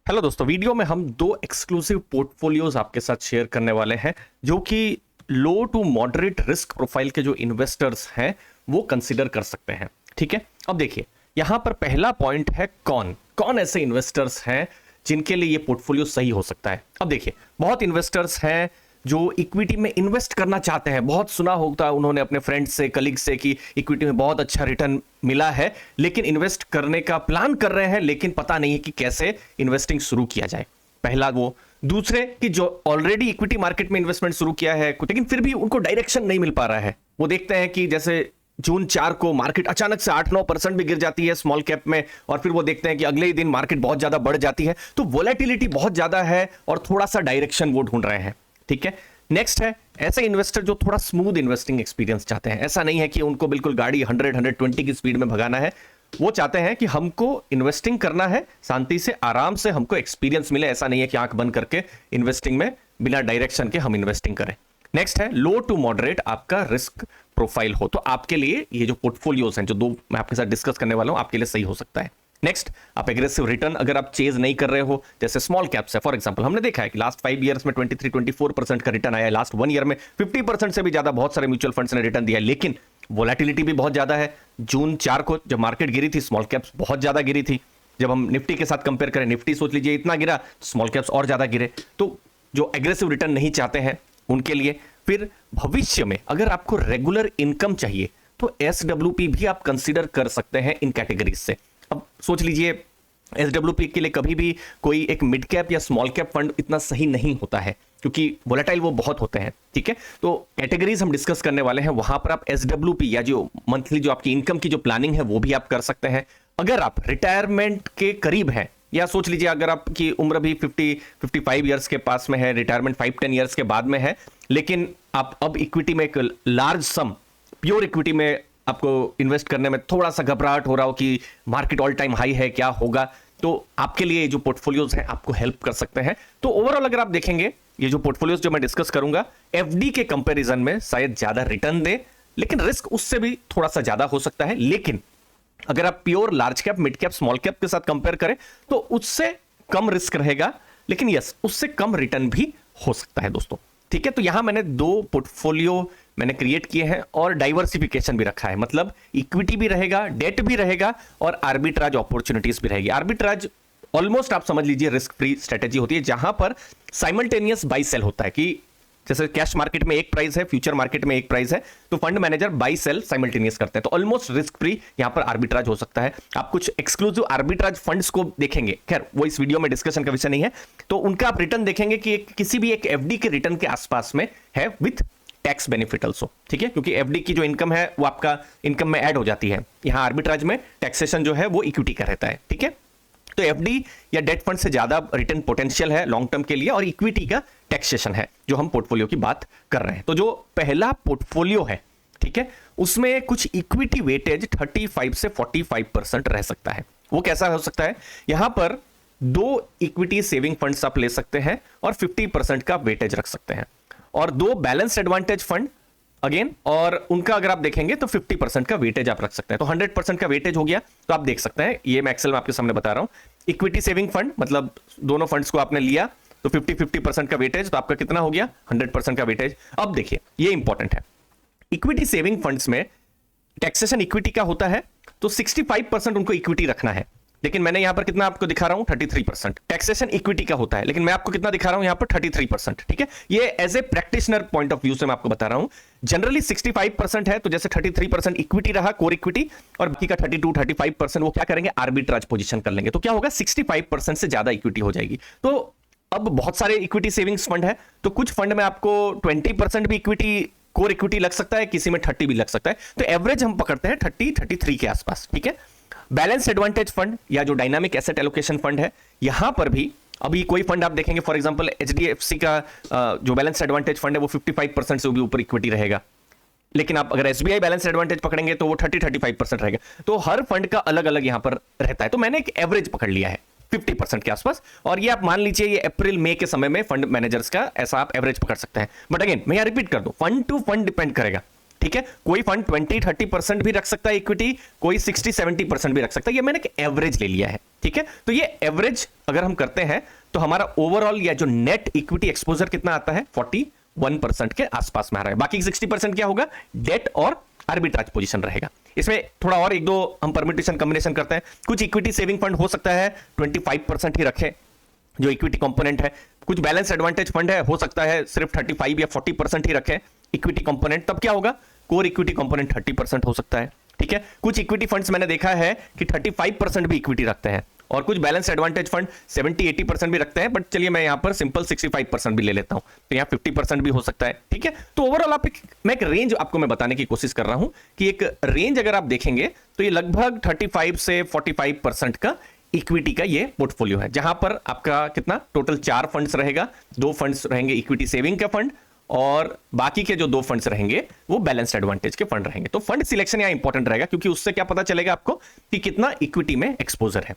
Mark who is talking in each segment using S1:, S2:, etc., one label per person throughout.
S1: Hello दोस्तों, video में हम दो एक्सक्लूसिव पोर्टफोलियोज आपके साथ शेयर करने वाले हैं जो कि लो टू मॉडरेट रिस्क प्रोफाइल के जो इन्वेस्टर्स हैं वो कंसीडर कर सकते हैं। ठीक है, अब देखिए यहां पर पहला पॉइंट है कौन कौन ऐसे इन्वेस्टर्स हैं जिनके लिए ये पोर्टफोलियो सही हो सकता है। अब देखिए बहुत इन्वेस्टर्स हैं जो इक्विटी में इन्वेस्ट करना चाहते हैं, बहुत सुना होगा उन्होंने अपने फ्रेंड्स से, कलीग से कि इक्विटी में बहुत अच्छा रिटर्न मिला है, लेकिन इन्वेस्ट करने का प्लान कर रहे हैं लेकिन पता नहीं है कि कैसे इन्वेस्टिंग शुरू किया जाए। पहला वो। दूसरे कि जो ऑलरेडी इक्विटी मार्केट में इन्वेस्टमेंट शुरू किया है लेकिन फिर भी उनको डायरेक्शन नहीं मिल पा रहा है। वो देखते हैं कि जैसे जून 4 को मार्केट अचानक से 8-9% भी गिर जाती है स्मॉल कैप में, और फिर वो देखते हैं कि अगले ही दिन मार्केट बहुत ज्यादा बढ़ जाती है, तो वोलेटिलिटी बहुत ज्यादा है और थोड़ा सा डायरेक्शन वो ढूंढ रहे हैं। ठीक है, नेक्स्ट है ऐसे इन्वेस्टर जो थोड़ा स्मूथ इन्वेस्टिंग एक्सपीरियंस चाहते हैं। ऐसा नहीं है कि उनको बिल्कुल गाड़ी 100-120 की स्पीड में भगाना है, वो चाहते हैं कि हमको इन्वेस्टिंग करना है शांति से, आराम से, हमको एक्सपीरियंस मिले। ऐसा नहीं है कि आंख बंद करके इन्वेस्टिंग में बिना डायरेक्शन के हम इन्वेस्टिंग करें। नेक्स्ट है लो टू मॉडरेट आपका रिस्क प्रोफाइल हो, तो आपके लिए ये जो पोर्टफोलियोज हैं जो दो मैं आपके साथ डिस्कस करने वाला हूं आपके लिए सही हो सकता है। नेक्स्ट, आप एग्रेसिव रिटर्न अगर आप चेज नहीं कर रहे हो, जैसे स्मॉल कैप्स है फॉर एग्जांपल, हमने देखा है कि लास्ट 5 ईयर्स में 23-24% का रिटर्न आया है, लास्ट 1 ईयर में 50% से भी ज्यादा बहुत सारे म्यूचुअल फंड्स ने रिटर्न दिया है, लेकिन वोलेटिलिटी भी बहुत ज्यादा है। जून 4 को जब मार्केट गिरी थी स्मॉल कैप्स बहुत ज्यादा गिरी थी। जब हम निफ्टी के साथ कंपेयर करें, निफ्टी सोच लीजिए इतना गिरा, स्मॉल कैप्स और ज्यादा गिरे। तो जो एग्रेसिव रिटर्न नहीं चाहते हैं उनके लिए। फिर भविष्य में अगर आपको रेगुलर इनकम चाहिए तो एसडब्ल्यूपी भी आप कंसीडर कर सकते हैं इन कैटेगरीज से। अब सोच लीजिए एसडब्ल्यूपी के लिए कभी भी कोई एक मिड कैप या स्मॉल कैप फंड इतना सही नहीं होता है क्योंकि वोलेटाइल वो बहुत होते हैं। ठीक है, तो कैटेगरीज हम डिस्कस करने वाले हैं, वहां पर आप एसडब्ल्यूपी या जो मंथली जो आपकी इनकम की जो प्लानिंग है वो भी आप कर सकते हैं। अगर आप रिटायरमेंट के करीब हैं, या सोच लीजिए अगर आपकी उम्र भी 50-55 ईयर्स के पास में है, रिटायरमेंट 5-10 ईयर्स के बाद में है, लेकिन आप अब इक्विटी में एक लार्ज सम प्योर इक्विटी में आपको इन्वेस्ट करने में थोड़ा सा घबराहट हो रहा हो कि मार्केट ऑल टाइम हाई है, क्या होगा, तो आपके लिए जो पोर्टफोलियोज हैं आपको हेल्प कर सकते हैं। तो ओवरऑल अगर आप देखेंगे ये जो पोर्टफोलियोज जो मैं डिस्कस करूंगा एफडी के कंपैरिजन में शायद ज्यादा रिटर्न दे, लेकिन रिस्क उससे भी थोड़ा सा ज्यादा हो सकता है। लेकिन अगर आप pure large cap, mid cap, small cap के साथ कंपेयर करें तो उससे कम रिस्क रहेगा, लेकिन यस उससे कम रिटर्न भी हो सकता है दोस्तों। ठीक है, तो यहां मैंने दो पोर्टफोलियो मैंने क्रिएट किए हैं और डाइवर्सिफिकेशन भी रखा है, मतलब इक्विटी भी रहेगा, डेट भी रहेगा और आर्बिट्राज अपॉर्चुनिटीज भी रहेगी। आर्बिट्राज ऑलमोस्ट आप समझ लीजिए रिस्क फ्री स्ट्रेटेजी होती है जहां पर साइमल्टेनियस बाई सेल होता है कि जैसे कैश मार्केट में एक प्राइस है, फ्यूचर मार्केट में एक प्राइस है, तो fund manager buy sell simultaneous करते हैं, तो ऑलमोस्ट रिस्क फ्री यहां पर आर्बिट्राज हो सकता है। आप कुछ एक्सक्लूसिव आर्बिट्राज फंड्स को देखेंगे, खैर वो इस वीडियो में डिस्कशन का विषय नहीं है, तो उनका आप रिटर्न देखेंगे कि किसी भी एक एफडी के रिटर्न के आसपास में है विथ टैक्स बेनिफिट ऑल्सो। ठीक है, क्योंकि एफडी की जो इनकम है वो आपका इनकम में ऐड हो जाती है, यहां आर्बिट्राज में टैक्सेशन जो है वो इक्विटी का रहता है। ठीक है, तो एफडी या डेट फंड से ज्यादा रिटर्न पोटेंशियल है लॉन्ग टर्म के लिए, और इक्विटी का टैक्सेशन है जो हम पोर्टफोलियो की बात कर रहे हैं। तो जो पहला पोर्टफोलियो है, ठीक है, उसमें कुछ इक्विटी वेटेज 35 से 45% रह सकता है। वो कैसा हो सकता है, यहां पर 2 इक्विटी सेविंग फंड्स आप ले सकते हैं और 50% का वेटेज रख सकते हैं, और 2 बैलेंस एडवांटेज फंड अगेन, और उनका अगर आप देखेंगे तो 50% का वेटेज आप रख सकते हैं, तो 100% का वेटेज हो गया। तो आप देख सकते हैं, ये मैं एक्सेल में आपके सामने बता रहा हूं, इक्विटी सेविंग फंड मतलब दोनों फंड्स को आपने लिया तो 50-50% का वेटेज, तो आपका कितना हो गया 100% का वेटेज। अब देखिए ये इंपॉर्टेंट है, इक्विटी सेविंग फंड्स में टैक्सेशन इक्विटी का होता है, तो 65% उनको इक्विटी रखना है, लेकिन मैंने यहां पर कितना आपको दिखा रहा हूं 33%। टैक्सेशन इक्विटी का होता है, लेकिन मैं आपको कितना दिखा रहा हूं यहां पर 33%। ठीक है, ये as a practitioner point of view से मैं आपको बता रहा हूं। जनरली 65% है, तो जैसे 33% इक्विटी रहा कोर इक्विटी, और बाकी का 32-35% वो क्या करेंगे आर्बिट्राज पोजीशन कर लेंगे, तो क्या होगा 65% से ज्यादा इक्विटी हो जाएगी। तो अब बहुत सारे इक्विटी सेविंग्स फंड है, तो कुछ फंड में आपको 20% भी इक्विटी कोर इक्विटी लग सकता है, किसी में 30 भी लग सकता है, तो एवरेज हम पकड़ते हैं 30-33 के आसपास। ठीक है, बैलेंस एडवांटेज फंड या जो डायनामिक एसेट एलोकेशन फंड है, यहां पर भी अभी कोई फंड आप देखेंगे फॉर एग्जांपल एचडीएफसी का जो बैलेंस एडवांटेज फंड है वो 55% से भी ऊपर इक्विटी रहेगा, लेकिन आप अगर एसबीआई बैलेंस एडवांटेज पकड़ेंगे तो वो 30-35% रहेगा। तो हर फंड का अलग अलग यहां पर रहता है, तो मैंने एक एवरेज पकड़ लिया है 50% के आसपास, और ये आप मान लीजिए ये अप्रैल मई के समय में फंड मैनेजर्स का ऐसा आप एवरेज पकड़ सकते हैं। बट अगेन मैं यहां रिपीट कर दूं, फंड टू फंड डिपेंड करेगा। ठीक है, कोई फंड 20-30% भी रख सकता है इक्विटी, कोई 60-70% भी रख सकता है, ये मैंने एक एवरेज ले लिया है। ठीक है, तो ये एवरेज अगर हम करते हैं तो हमारा ओवरऑल या जो नेट इक्विटी एक्सपोजर कितना आता है, 41% के आसपास में आ रहा है। बाकी 60% क्या होगा, डेट और आर्बिट्राज पोजीशन रहेगा। इसमें थोड़ा और एक दो हम परम्यूटेशन कॉम्बिनेशन करते हैं। कुछ इक्विटी सेविंग फंड हो सकता है 25% ही रखे जो इक्विटी कंपोनेंट है, कुछ बैलेंस एडवांटेज फंड है, हो सकता है सिर्फ 35 या 40% ही रखे इक्विटी कंपोनेंट, तब क्या होगा, कोर इक्विटी कंपोनेंट 30% हो सकता है। ठीक है, कुछ इक्विटी फंड्स मैंने देखा है कि 35% भी इक्विटी रखते हैं, और कुछ बैलेंस एडवांटेज फंड 70-80% भी रखते हैं, बट चलिए मैं यहां पर सिंपल 65% भी ले लेता हूं, तो यहां 50% भी हो सकता है। ठीक है, तो ओवरऑल मैं एक रेंज आपको मैं बताने की कोशिश कर रहा हूं कि एक रेंज अगर आप देखेंगे तो ये लगभग 35 से 45% का इक्विटी का ये पोर्टफोलियो है, जहां पर आपका कितना टोटल 4 फंड्स रहेगा, 2 फंड्स रहेंगे इक्विटी सेविंग का फंड, और बाकी के जो 2 फंड्स रहेंगे वो बैलेंस्ड एडवांटेज के फंड रहेंगे। तो फंड सिलेक्शन यहां इंपॉर्टेंट रहेगा, क्योंकि उससे क्या पता चलेगा आपको कि कितना इक्विटी में एक्सपोजर है।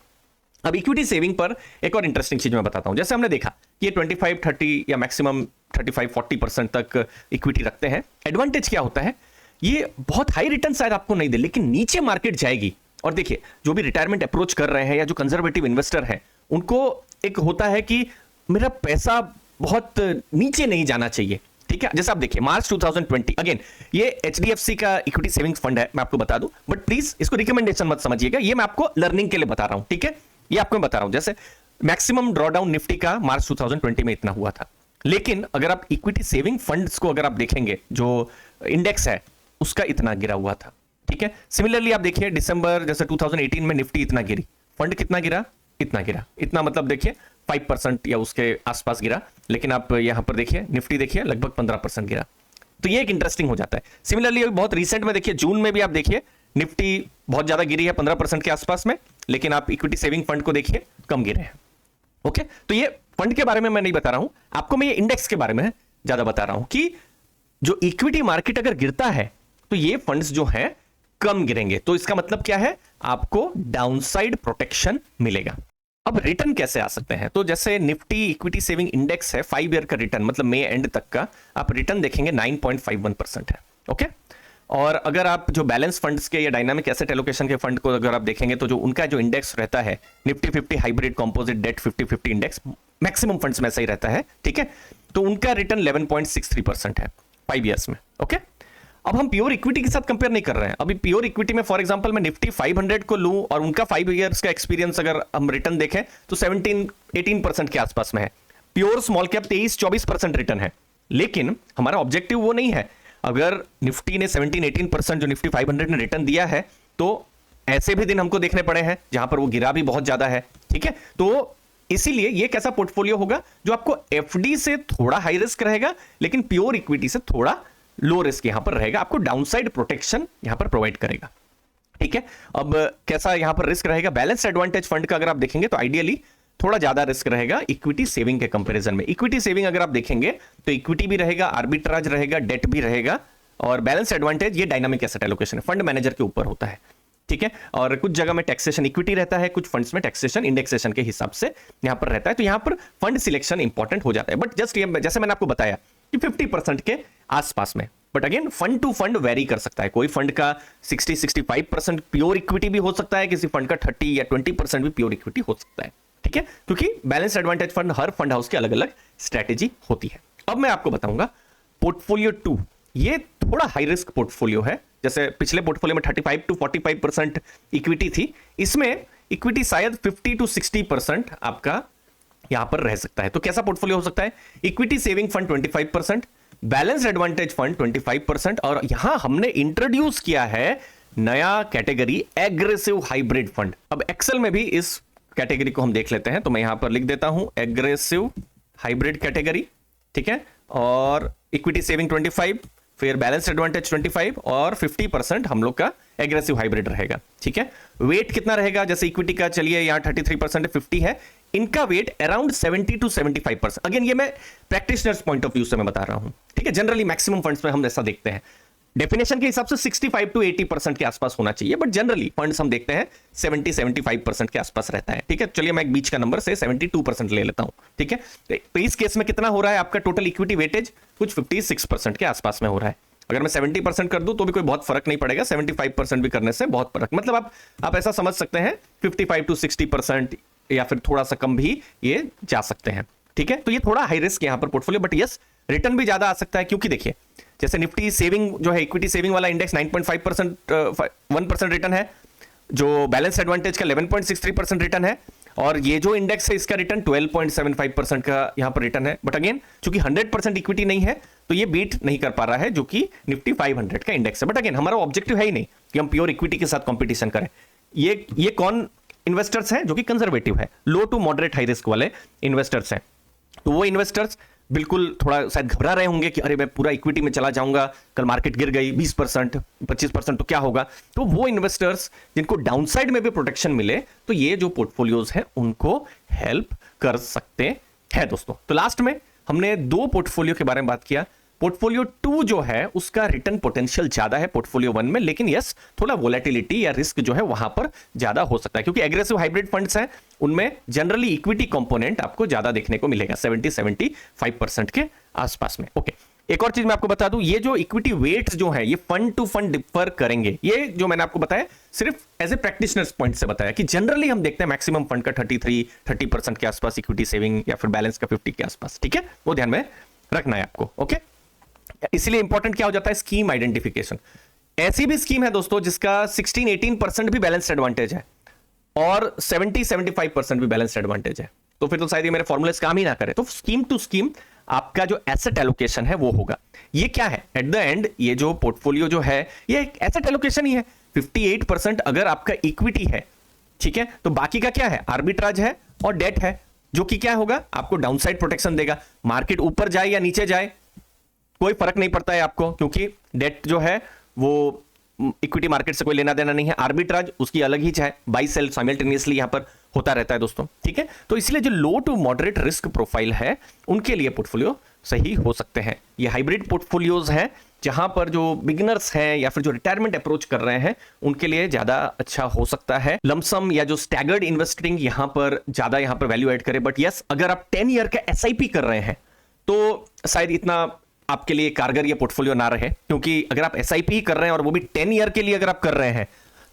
S1: अब इक्विटी सेविंग पर एक और इंटरेस्टिंग चीज मैं बताता हूं। जैसे हमने देखा कि ये 25-30 या मैक्सिमम 35-40% तक इक्विटी रखते हैं। एडवांटेज क्या होता है, ये बहुत हाई रिटर्न शायद आपको नहीं दे, लेकिन नीचे मार्केट जाएगी। और देखिए, जो भी रिटायरमेंट अप्रोच कर रहे हैं या जो कंजर्वेटिव इन्वेस्टर है, उनको एक होता है कि मेरा पैसा बहुत नीचे नहीं जाना चाहिए। ठीक है, जैसे आप देखिए मार्च 2020, अगेन ये एचडीएफसी का इक्विटी सेविंग्स फंड है, मैं आपको बता दूं, बट प्लीज इसको रिकमेंडेशन मत समझिएगा, ये मैं आपको लर्निंग के लिए बता रहा हूं। ठीक है, ये आपको मैं बता रहा हूं, जैसे मैक्सिमम ड्रॉडाउन निफ्टी का मार्च 2020 में इतना हुआ था, लेकिन अगर आप इक्विटी सेविंग फंड्स को अगर आप देखेंगे, जो इंडेक्स है उसका इतना गिरा हुआ था। ठीक है, सिमिलरली आप देखिए दिसंबर जैसे 2018 में निफ्टी इतना गिरी, फंड कितना गिरा, इतना गिरा, इतना मतलब देखिए 5% या उसके आसपास गिरा, लेकिन आप यहां पर देखिए निफ्टी देखिए लगभग 15% गिरा। तो ये एक इंटरेस्टिंग हो जाता है। सिमिलरली बहुत रिसेंट में देखिए जून में भी आप देखिए निफ्टी बहुत ज्यादा गिरी है 15% के आसपास में, लेकिन आप इक्विटी सेविंग फंड को देखिए कम गिरे हैं। ओके, तो ये फंड के बारे में मैं नहीं बता रहा हूं आपको, मैं ये इंडेक्स के बारे में ज्यादा बता रहा हूं कि जो इक्विटी मार्केट अगर गिरता है तो ये फंड्स जो है कम गिरेंगे। तो इसका मतलब क्या है, आपको डाउनसाइड प्रोटेक्शन मिलेगा। अब रिटर्न कैसे आ सकते हैं, तो जैसे निफ्टी इक्विटी सेविंग इंडेक्स है, 5 ईयर का रिटर्न मतलब मई एंड तक का आप रिटर्न देखेंगे 9.51% है। ओके, और अगर आप जो बैलेंस फंड्स के या डायनामिक एसेट एलोकेशन के फंड को अगर आप देखेंगे तो जो उनका जो इंडेक्स रहता है Nifty 50 hybrid composite debt 50-50 index, maximum funds में ऐसा ही रहता है। ठीक है, तो उनका रिटर्न 11.63% है 5 ईयर्स में। ओके, अब हम प्योर इक्विटी के साथ कंपेयर नहीं कर रहे हैं। अभी प्योर इक्विटी में फॉर एग्जांपल मैं निफ्टी 500 को लूं और उनका 5 इयर्स का एक्सपीरियंस अगर हम रिटर्न देखें तो 17-18% के आसपास में है। प्योर स्मॉल कैप 23-24% रिटर्न है, लेकिन हमारा ऑब्जेक्टिव वो नहीं है। अगर निफ्टी ने 17-18% जो निफ्टी 500 ने रिटर्न दिया है, तो ऐसे भी दिन हमको देखने पड़े हैं जहां पर वो गिरा भी बहुत ज्यादा है। ठीक है, तो इसीलिए ये कैसा पोर्टफोलियो होगा जो आपको एफडी से थोड़ा हाई रिस्क रहेगा, लेकिन प्योर इक्विटी से थोड़ा लो रिस्क यहां पर रहेगा, आपको डाउनसाइड प्रोटेक्शन यहां पर प्रोवाइड करेगा। ठीक है, अब कैसा यहां पर रिस्क रहेगा, बैलेंस एडवांटेज फंड का अगर आप देखेंगे तो आइडियली थोड़ा ज्यादा रिस्क रहेगा इक्विटी सेविंग के कंपैरिजन में। इक्विटी सेविंग अगर आप देखेंगे तो इक्विटी भी रहेगा, आर्बिट्राज रहेगा, डेट भी रहेगा, और बैलेंस एडवांटेज ये डायनामिक एसेट एलोकेशन है, फंड मैनेजर के ऊपर होता है। ठीक है, और कुछ जगह में टैक्सेशन इक्विटी रहता है, कुछ फंड्स में टैक्सेशन इंडेक्सेशन के हिसाब से यहां पर रहता है। तो यहां पर फंड सिलेक्शन इंपॉर्टेंट हो जाता है, बट जस्ट ये जैसे मैंने आपको बताया कि 50% के आसपास में, but again fund to fund vary कर सकता है। कोई फंड का 60-65% प्योर इक्विटी भी हो सकता है, किसी फंड का 30 या 20% भी प्योर इक्विटी हो सकता है। ठीक है, क्योंकि बैलेंस एडवांटेज फंड हर फंड हाउस की अलग अलग स्ट्रेटेजी होती है। अब मैं आपको बताऊंगा पोर्टफोलियो 2, ये थोड़ा हाई रिस्क पोर्टफोलियो है। जैसे पिछले पोर्टफोलियो में 35-45% इक्विटी थी, इसमें इक्विटी शायद 50-60% आपका यहां पर रह सकता है। तो कैसा पोर्टफोलियो हो सकता है, equity saving fund 25%, balance advantage fund 25%, और यहां हमने इंट्रोड्यूस किया है नया कैटेगरी एग्रेसिव हाइब्रिड फंड। अब एक्सेल में भी इस कैटेगरी को हम देख लेते हैं, तो मैं यहां पर लिख देता हूं एग्रेसिव हाइब्रिड कैटेगरी। ठीक है, और इक्विटी सेविंग 25, फिर बैलेंस एडवांटेज 25 और 50% हम लोग का एग्रेसिव हाइब्रिड रहेगा। ठीक है, वेट कितना रहेगा, जैसे इक्विटी का चलिए यहां 33% 50 है, इनका वेट अराउंड 70-75%। अगेन ये मैं प्रैक्टिशनर्स पॉइंट ऑफ व्यू से मैं बता रहा हूं। ठीक है, जनरली मैक्सिमम फंड्स में हम ऐसा देखते हैं, डेफिनेशन के हिसाब से 65-80% के आसपास होना चाहिए, बट जनरली फंड्स हम देखते हैं 70-75% के आसपास रहता है। ठीक है, चलिए मैं एक बीच का नंबर से 72% ले लेता हूं। ठीक है, तो इस केस में कितना हो रहा है आपका टोटल इक्विटी वेटेज, कुछ 56% के आसपास में हो रहा है। अगर मैं 70% कर दूं तो भी कोई बहुत फर्क नहीं पड़ेगा, 75% भी करने से बहुत फर्क, मतलब आप ऐसा समझ सकते हैं 55 to 60% या फिर थोड़ा सा कम भी ये जा सकते हैं। ठीक है, तो ये थोड़ा हाई रिस्क यहां पर पोर्टफोलियो, बट यस रिटर्न भी ज्यादा आ सकता है, क्योंकि देखिए जैसे निफ्टी सेविंग जो है, इक्विटी सेविंग वाला इंडेक्स 9.5% 1% रिटर्न है, जो बैलेंस एडवांटेज का 11.63% रिटर्न है, और ये जो इंडेक्स है इसका रिटर्न 12.75% का यहां पर रिटर्न है। बट अगेन चूंकि 100% इक्विटी नहीं है तो ये बीट नहीं कर पा रहा है जो कि निफ्टी 500 का इंडेक्स है। बट अगेन हमारा ऑब्जेक्टिव है ही नहीं कि हम प्योर इक्विटी के साथ कंपटीशन करें। ये कौन इन्वेस्टर्स हैं जो कि कंजर्वेटिव है, लो टू मॉडरेट हाई रिस्क वाले इन्वेस्टर्स हैं। तो वो इन्वेस्टर्स बिल्कुल थोड़ा शायद घबरा रहे होंगे कि अरे मैं पूरा इक्विटी में चला जाऊंगा, कल मार्केट गिर गई 20% 25% तो क्या होगा। तो वो इन्वेस्टर्स जिनको डाउनसाइड में भी प्रोटेक्शन मिले, तो ये जो पोर्टफोलियोज हैं उनको हेल्प कर सकते हैं दोस्तों। तो लास्ट में हमने 2 पोर्टफोलियो के बारे में बात किया। पोर्टफोलियो 2 जो है उसका रिटर्न पोटेंशियल ज्यादा है पोर्टफोलियो 1 में, लेकिन यस थोड़ा वोलेटिलिटी या रिस्क जो है वहां पर ज्यादा हो सकता है, क्योंकि एग्रेसिव हाइब्रिड फंड्स हैं उनमें जनरली इक्विटी कंपोनेंट आपको ज्यादा देखने को मिलेगा 70-75% के आसपास में। ओके, एक और चीज मैं आपको बता दूं, ये जो इक्विटी वेट्स जो है ये फंड टू फंड डिफर करेंगे। ये जो मैंने आपको बताया सिर्फ एज ए प्रैक्टिशनर्स पॉइंट से बताया कि जनरली हम देखते हैं मैक्सिमम फंड का 30% के आसपास इक्विटी सेविंग या फिर बैलेंस का 50 के आसपास। ठीक है, वो ध्यान में रखना है आपको। ओके, इसलिए इंपॉर्टेंट क्या हो जाता है, स्कीम आइडेंटिफिकेशन। ऐसी भी स्कीम है दोस्तों जिसका 16-18% भी बैलेंस एडवांटेज है और 70-75% भी बैलेंस एडवांटेज है, तो फिर तो शायद ये मेरे फॉर्मूले काम ही ना करे। तो स्कीम टू स्कीम आपका जो एसेट एलोकेशन है वो होगा। ये क्या है एट द एंड, ये जो पोर्टफोलियो जो है ये एक एसेट एलोकेशन ही है। 58% अगर आपका इक्विटी है, ठीक है, तो बाकी का क्या है, आर्बिट्राज है और डेट है, जो कि क्या होगा आपको डाउनसाइड प्रोटेक्शन देगा। मार्केट ऊपर जाए या नीचे जाए कोई फर्क नहीं पड़ता है आपको, क्योंकि डेट जो है वो इक्विटी मार्केट से कोई लेना देना नहीं है। आर्बिट्राज उसकी अलग ही चाहे बाई सेल साइमल्टेनियसली यहां पर होता रहता है दोस्तों। ठीक है, तो इसलिए जो लो टू मॉडरेट रिस्क प्रोफाइल है उनके लिए पोर्टफोलियो सही हो सकते हैं। ये हाइब्रिड पोर्टफोलियोज हैं जहां पर जो बिगिनर्स हैं या फिर जो रिटायरमेंट अप्रोच कर रहे हैं उनके लिए ज्यादा अच्छा हो सकता है। लमसम या जो स्टैगर्ड इन्वेस्टिंग यहां पर ज्यादा यहां पर वैल्यू ऐड करे। बट यस अगर आप 10 ईयर का एसआईपी कर रहे हैं तो शायद इतना आपके लिए कारगर ये पोर्टफोलियो ना रहे, क्योंकि अगर आप एसआईपी कर रहे हैं और वो भी 10 ईयर के लिए अगर आप कर रहे हैं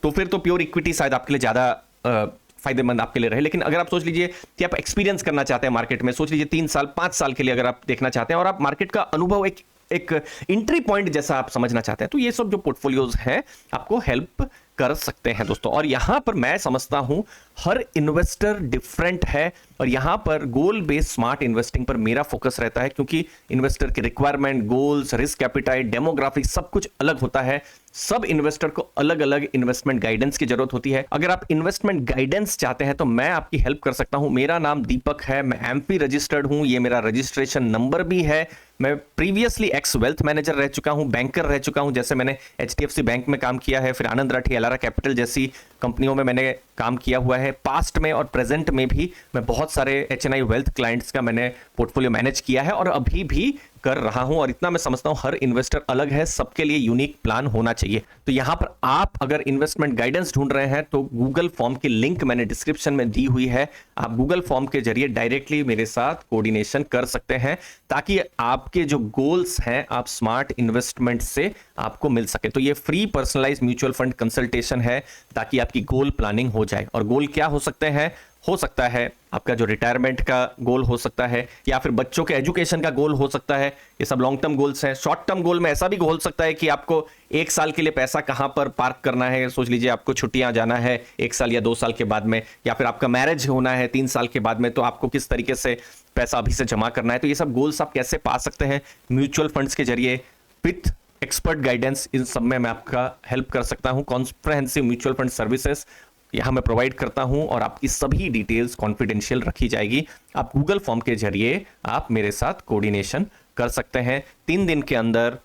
S1: तो फिर तो प्योर इक्विटी शायद आपके लिए ज्यादा फायदेमंद आपके लिए रहे। लेकिन अगर आप सोच लीजिए कि आप एक्सपीरियंस करना चाहते हैं मार्केट में, सोच लीजिए 3 साल 5 साल के लिए अगर आप देखना चाहते हैं और आप मार्केट का अनुभव एक एंट्री पॉइंट जैसा आप समझना चाहते हैं, तो ये सब जो पोर्टफोलियोज हैं आपको हेल्प कर सकते हैं दोस्तों। और यहां पर मैं समझता हूं हर इन्वेस्टर डिफरेंट है और यहां पर गोल बेस्ड स्मार्ट इन्वेस्टिंग पर मेरा फोकस रहता है, क्योंकि इन्वेस्टर की requirement, goals, risk appetite, demographic सब कुछ अलग होता है। सब इन्वेस्टर को अलग अलग इन्वेस्टमेंट गाइडेंस की जरूरत होती है। अगर आप इन्वेस्टमेंट गाइडेंस चाहते हैं तो मैं आपकी हेल्प कर सकता हूं। मेरा नाम दीपक है, मैं एमपी रजिस्टर्ड हूं, ये मेरा रजिस्ट्रेशन नंबर भी है। मैं प्रीवियसली एक्स वेल्थ मैनेजर रह चुका हूं, बैंकर रह चुका हूं, जैसे मैंने एचडीएफसी बैंक में काम किया है, फिर आनंद राठी एलारा कैपिटल जैसी कंपनियों में मैंने काम किया हुआ है। पास्ट में और प्रेजेंट में भी मैं बहुत सारे एचएनआई वेल्थ क्लाइंट्स का मैंने पोर्टफोलियो मैनेज किया है और अभी भी कर रहा हूं। और इतना मैं समझता हूं हर इन्वेस्टर अलग है, सबके लिए यूनिक प्लान होना चाहिए। तो यहां पर आप अगर इन्वेस्टमेंट गाइडेंस ढूंढ रहे हैं तो गूगल फॉर्म की लिंक मैंने डिस्क्रिप्शन में दी हुई है। आप गूगल फॉर्म के जरिए डायरेक्टली मेरे साथ कोऑर्डिनेशन कर सकते हैं ताकि आपके जो गोल्स हैं आप स्मार्ट इन्वेस्टमेंट से आपको मिल सके। तो ये free personalised mutual fund consultation है ताकि आपकी गोल प्लानिंग हो जाए। और गोल क्या हो सकते हैं, हो सकता है आपका जो रिटायरमेंट का गोल हो सकता है या फिर बच्चों के एजुकेशन का गोल हो सकता है। ये सब लॉन्ग टर्म गोल्स हैं। शॉर्ट टर्म गोल में ऐसा भी हो सकता है कि आपको 1 साल के लिए पैसा कहां पर पार्क करना है। सोच लीजिए आपको छुट्टियां जाना है 1 साल या 2 साल के बाद में, या फिर आपका मैरिज होना है 3 साल के बाद में, तो आपको किस तरीके से पैसा अभी से जमा करना है। तो ये सब गोल्स आप कैसे पा सकते हैं म्यूचुअल फंड्स के जरिए विथ एक्सपर्ट गाइडेंस, इन सब में मैं आपका हेल्प कर सकता हूं। कॉम्प्रिहेंसिव म्यूचुअल फंड सर्विसेज यहां मैं प्रोवाइड करता हूं और आपकी सभी डिटेल्स कॉन्फिडेंशियल रखी जाएगी। आप गूगल फॉर्म के जरिए आप मेरे साथ कोऑर्डिनेशन कर सकते हैं। 3 दिन के अंदर,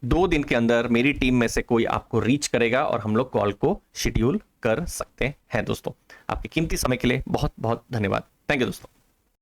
S1: 2 दिन के अंदर मेरी टीम में से कोई आपको रीच करेगा और हम लोग कॉल को शेड्यूल कर सकते हैं दोस्तों। आपके कीमती समय के लिए बहुत बहुत धन्यवाद। थैंक यू दोस्तों।